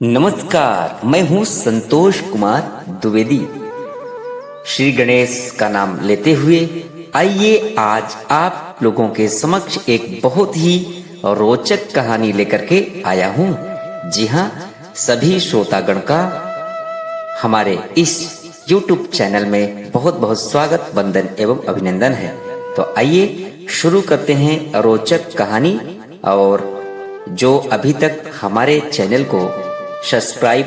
नमस्कार, मैं हूं संतोष कुमार द्विवेदी। श्री गणेश का नाम लेते हुए आइए आज आप लोगों के समक्ष एक बहुत ही रोचक कहानी लेकर के आया हूं। जी हां, सभी श्रोतागण का हमारे इस YouTube चैनल में बहुत बहुत स्वागत, वंदन एवं अभिनंदन है। तो आइए शुरू करते हैं रोचक कहानी। और जो अभी तक हमारे चैनल को सब्सक्राइब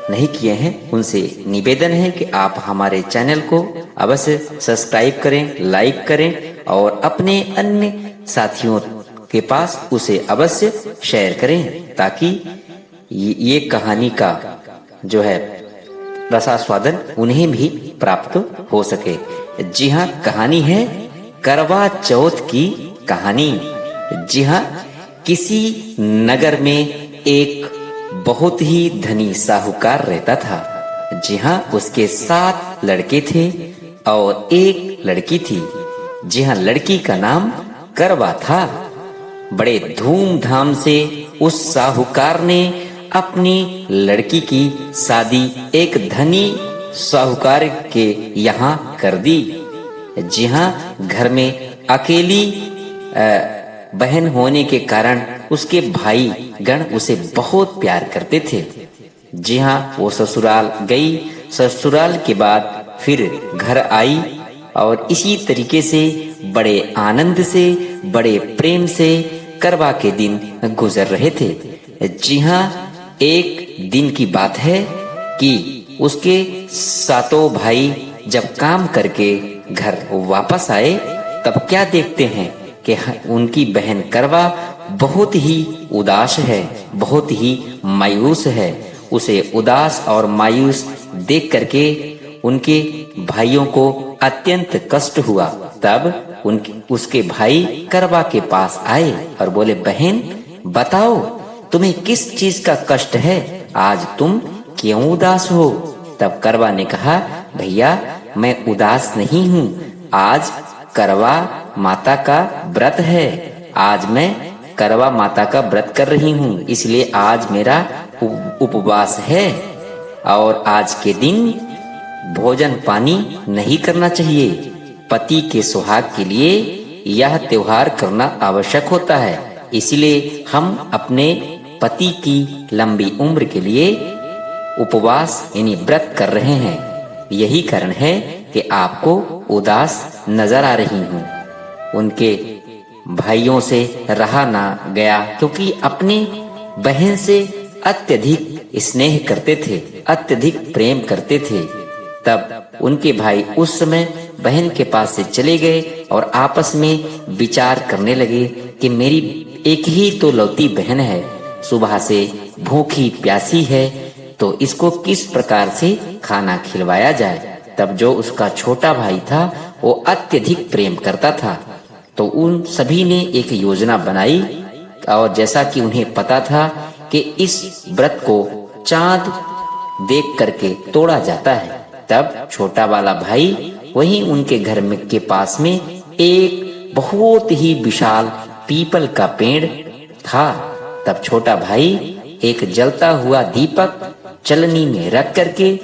नहीं किए हैं उनसे निवेदन है कि आप हमारे चैनल को अवश्य सब्सक्राइब करें, लाइक करें और अपने अन्य साथियों के पास उसे अवश्य शेयर करें, ताकि ये कहानी का जो है रसास्वादन उन्हें भी प्राप्त हो सके। जी हाँ, कहानी है करवा चौथ की कहानी। जी हाँ, किसी नगर में एक बहुत ही धनी साहूकार रहता था। जी हाँ, उसके 7 लड़के थे और एक लड़की थी। जी हाँ, लड़की का नाम करवा था। बड़े धूमधाम से उस साहूकार ने अपनी लड़की की शादी एक धनी साहूकार के यहाँ कर दी। जी हाँ, घर में अकेली बहन होने के कारण उसके भाई गण उसे बहुत प्यार करते थे। जी हाँ, वो ससुराल गई। ससुराल के बाद फिर घर आई और इसी तरीके से बड़े आनंद से, बड़े प्रेम से करवा के दिन गुजर रहे थे। जी हाँ, एक दिन की बात है कि उसके 7 भाई जब काम करके घर वापस आए, तब क्या देखते हैं कि उनकी बहन करवा बहुत ही उदास है, बहुत ही मायूस है। उसे उदास और मायूस देख करके उनके भाइयों को अत्यंत कष्ट हुआ। तब उसके भाई करवा के पास आए और बोले, बहन बताओ, तुम्हें किस चीज का कष्ट है? आज तुम क्यों उदास हो? तब करवा ने कहा, भैया मैं उदास नहीं हूँ, आज करवा माता का व्रत है। आज मैं करवा माता का व्रत कर रही हूँ, इसलिए आज मेरा उपवास है और आज के दिन भोजन पानी नहीं करना चाहिए। पति के सुहाग के लिए यह त्योहार करना आवश्यक होता है, इसलिए हम अपने पति की लंबी उम्र के लिए उपवास यानी व्रत कर रहे हैं। यही कारण है कि आपको उदास नजर आ रही हूँ। उनके भाइयों से रहा ना गया, क्योंकि अपनी बहन से अत्यधिक स्नेह करते थे, अत्यधिक प्रेम करते थे। तब उनके भाई उस समय बहन के पास से चले गए और आपस में विचार करने लगे कि मेरी एक ही तो लौती बहन है, सुबह से भूखी प्यासी है, तो इसको किस प्रकार से खाना खिलवाया जाए। तब जो उसका छोटा भाई था वो अत्यधिक प्रेम करता था, तो उन सभी ने एक योजना बनाई। और जैसा कि उन्हें पता था कि इस व्रत को चांद देख करके तोड़ा जाता है, तब छोटा वाला भाई वहीं उनके घर में के पास में एक बहुत ही विशाल पीपल का पेड़ था। तब छोटा भाई एक जलता हुआ दीपक चलनी में रख करके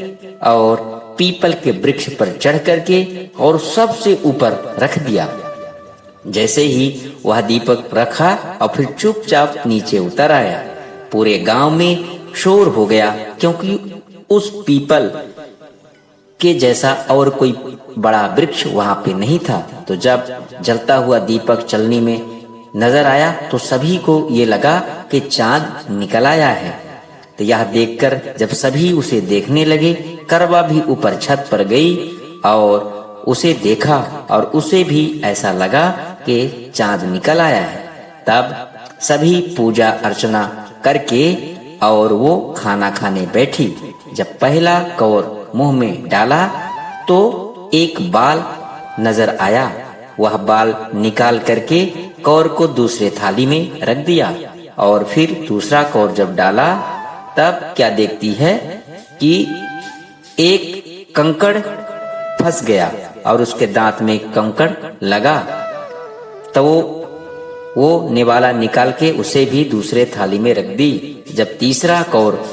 और पीपल के वृक्ष पर चढ़ करके और सबसे ऊपर रख दिया। जैसे ही वह दीपक रखा और फिर चुपचाप नीचे उतर आया, पूरे गांव में शोर हो गया, क्योंकि उस पीपल के जैसा और कोई बड़ा वृक्ष वहां पे नहीं था। तो जब जलता हुआ दीपक चलनी में नजर आया तो सभी को ये लगा कि चांद निकल आया है। तो यह देखकर जब सभी उसे देखने लगे, करवा भी ऊपर छत पर गई और उसे देखा और उसे भी ऐसा लगा कि चांद निकल आया है। तब सभी पूजा अर्चना करके और वो खाना खाने बैठी। जब पहला कौर मुंह में डाला तो एक बाल नजर आया। वह बाल निकाल करके कौर को दूसरे थाली में रख दिया और फिर दूसरा कौर जब डाला, तब क्या देखती है कि एक कंकड़ फंस गया और उसके दांत में कंकड़ लगा। तो वो निवाला निकाल के उसे भी दूसरे थाली में रख दी। जब तीसरा कौर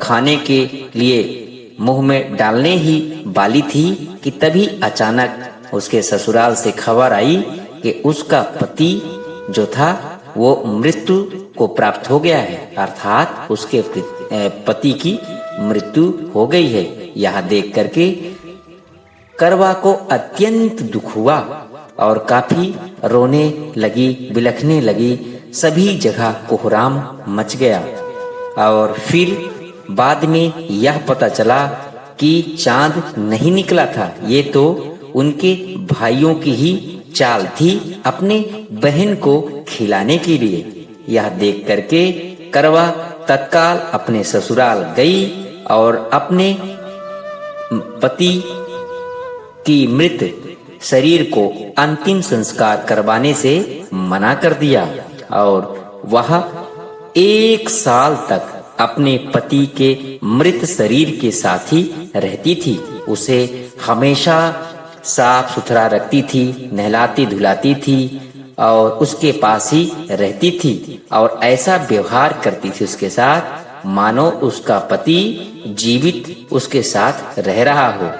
खाने के लिए मुंह में डालने ही वाली थी कि तभी अचानक उसके ससुराल से खबर आई कि उसका पति जो था वो मृत्यु को प्राप्त हो गया है, अर्थात उसके पति की मृत्यु हो गई है। यह देख करके करवा को अत्यंत दुख हुआ और काफी रोने लगी, बिलखने लगी। सभी जगह कोहराम मच गया और फिर बाद में यह पता चला कि चांद नहीं निकला था, ये तो उनके भाइयों की ही चाल थी अपने बहन को खिलाने के लिए। यह देख करके करवा तत्काल अपने ससुराल गई और अपने पति की मृत शरीर को अंतिम संस्कार करवाने से मना कर दिया और वह 1 साल तक अपने पति के मृत शरीर के साथ ही रहती थी। उसे हमेशा साफ सुथरा रखती थी, नहलाती धुलाती थी और उसके पास ही रहती थी और ऐसा व्यवहार करती थी उसके साथ मानो उसका पति जीवित उसके साथ रह रहा हो।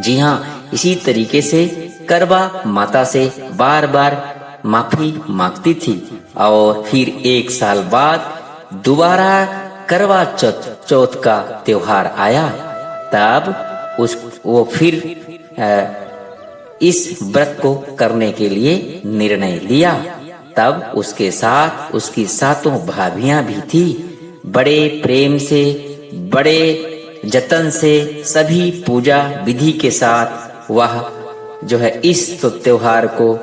जी हाँ, इसी तरीके से करवा माता से बार बार माफी मांगती थी और फिर 1 साल बाद दोबारा करवा चौथ का त्योहार आया। तब वो फिर इस व्रत को करने के लिए निर्णय लिया। तब उसके साथ उसकी 7 भाभियां भी थी। बड़े प्रेम से, बड़े जतन से, सभी पूजा विधि के साथ वह जो है इस त्योहार को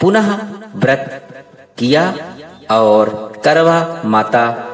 पुनः व्रत किया और करवा माता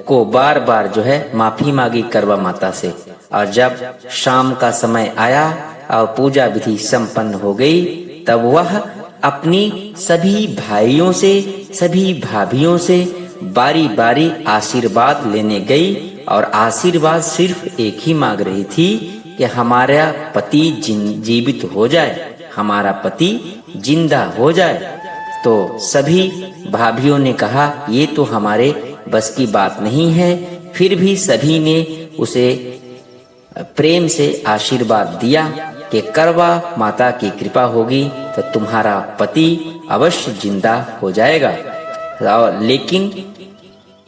को बार बार जो है माफी मांगी करवा माता से। और जब शाम का समय आया और पूजा विधि संपन्न हो गई, तब वह अपनी सभी भाइयों से, सभी भाभियों से बारी बारी आशीर्वाद लेने गई और आशीर्वाद सिर्फ एक ही मांग रही थी कि हमारा पति जीवित हो जाए, हमारा पति जिंदा हो जाए। तो सभी भाभियों ने कहा ये तो हमारे बस की बात नहीं है। फिर भी सभी ने उसे प्रेम से आशीर्वाद दिया कि करवा माता की कृपा होगी तो तुम्हारा पति अवश्य जिंदा हो जाएगा। लेकिन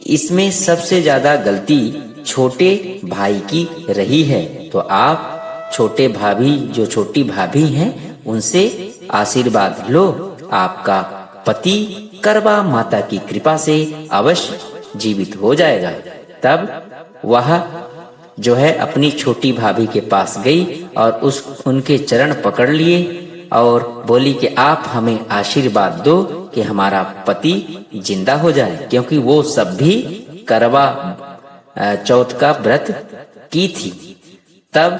इसमें सबसे ज्यादा गलती छोटे भाई की रही है। तो आप छोटे भाभी, जो छोटी भाभी हैं, उनसे आशीर्वाद लो, आपका पति करवा माता की कृपा से अवश्य जीवित हो जाएगा। तब वह जो है अपनी छोटी भाभी के पास गई और उनके चरण पकड़ लिए और बोली कि आप हमें आशीर्वाद दो कि हमारा पति जिंदा हो जाए, क्योंकि वो सब भी करवा चौथ का व्रत की थी। तब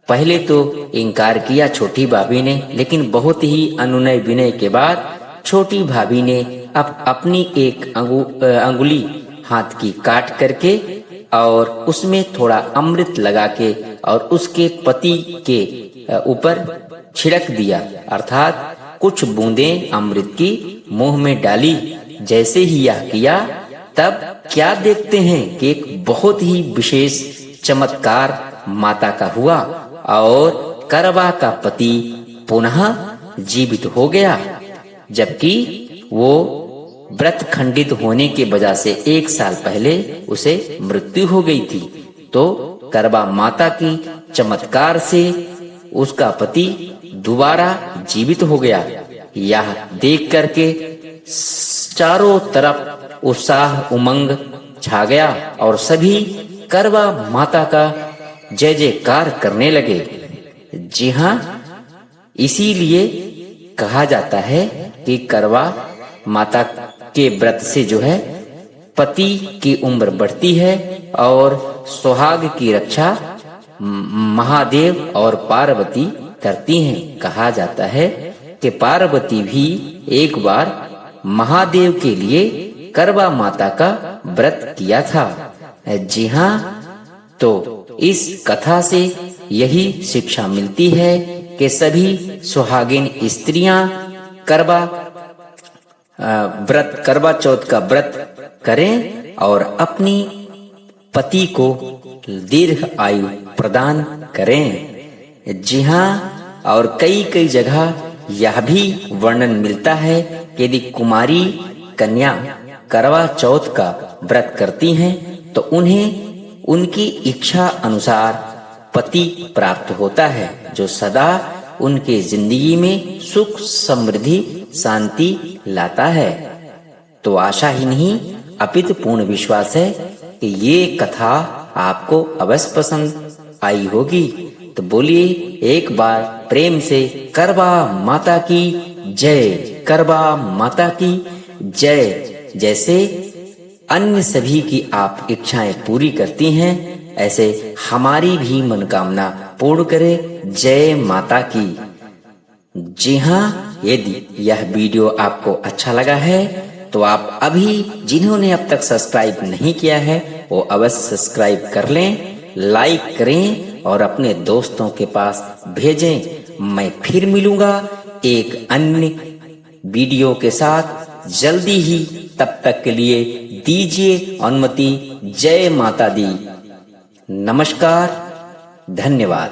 पहले तो इनकार किया छोटी भाभी ने, लेकिन बहुत ही अनुनय विनय के बाद छोटी भाभी ने अपनी एक अंगुली हाथ की काट करके और उसमें थोड़ा अमृत लगा के और उसके पति के ऊपर छिड़क दिया, अर्थात कुछ बूंदें अमृत की मुंह में डाली। जैसे ही यह किया, तब क्या देखते हैं कि एक बहुत ही विशेष चमत्कार माता का हुआ और करवा का पति पुनः जीवित हो गया, जबकि वो व्रत खंडित होने के वजह से 1 साल पहले उसे मृत्यु हो गई थी। तो करवा माता की चमत्कार से उसका पति दोबारा जीवित हो गया। यह देख करके चारों तरफ उत्साह उमंग छा गया और सभी करवा माता का जय जयकार करने लगे। जी हाँ, इसीलिए कहा जाता है कि करवा माता के व्रत से जो है पति की उम्र बढ़ती है और सुहाग की रक्षा महादेव और पार्वती करती हैं। कहा जाता है कि पार्वती भी एक बार महादेव के लिए करवा माता का व्रत किया था। जी हाँ, तो इस कथा से यही शिक्षा मिलती है कि सभी सुहागिन स्त्रियां करवा चौथ का व्रत करें और अपनी पति को दीर्घ आयु प्रदान करें। जी हाँ, और कई कई जगह यह भी वर्णन मिलता है कि यदि कुमारी कन्या करवा चौथ का व्रत करती हैं तो उन्हें उनकी इच्छा अनुसार पति प्राप्त होता है, जो सदा उनके जिंदगी में सुख समृद्धि शांति लाता है। तो आशा ही नहीं अपितु पूर्ण विश्वास है कि ये कथा आपको अवश्य पसंद आई होगी। तो बोलिए एक बार प्रेम से करवा माता की जय, करवा माता की जय। जैसे अन्य सभी की आप इच्छाएं पूरी करती हैं, ऐसे हमारी भी मनोकामना पूर्ण करे। जय माता की। जी हाँ, यदि यह वीडियो आपको अच्छा लगा है तो आप अभी जिन्होंने अब तक सब्सक्राइब नहीं किया है वो अवश्य सब्सक्राइब कर लें, लाइक करें और अपने दोस्तों के पास भेजें। मैं फिर मिलूंगा एक अन्य वीडियो के साथ जल्दी ही। तब तक के लिए दीजिए अनुमति। जय माता दी। नमस्कार, धन्यवाद।